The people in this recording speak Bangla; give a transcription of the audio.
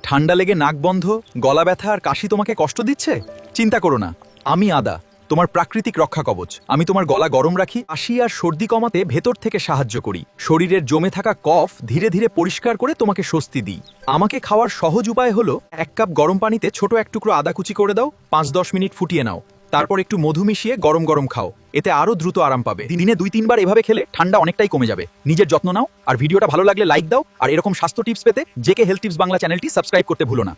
ঠান্ডা লেগে নাক বন্ধ, গলা ব্যথা আর কাশি তোমাকে কষ্ট দিচ্ছে? চিন্তা করো না, আমি আদা, তোমার প্রাকৃতিক রক্ষা কবচ। আমি তোমার গলা গরম রাখি, কাশি আর সর্দি কমাতে ভেতর থেকে সাহায্য করি। শরীরের জমে থাকা কফ ধীরে ধীরে পরিষ্কার করে তোমাকে স্বস্তি দিই। আমাকে খাওয়ার সহজ উপায় হলো 1 কাপ গরম পানিতে ছোট এক টুকরো আদা কুচি করে দাও, 5-10 মিনিট ফুটিয়ে নাও, তারপর একটু মধু মিশিয়ে গরম গরম খাও। এতে আরো দ্রুত আরাম পাবে। দিনে 2-3 বার এভাবে খেলে ঠান্ডা অনেকটাই কমে যাবে। নিজের যত্ন নাও, আর ভিডিওটা ভালো লাগলে লাইক দাও, আর এরকম স্বাস্থ্য টিপস পেতে জেকে হেলথ টিপস বাংলা চ্যানেলটি সাবস্ক্রাইব করতে ভুলো না।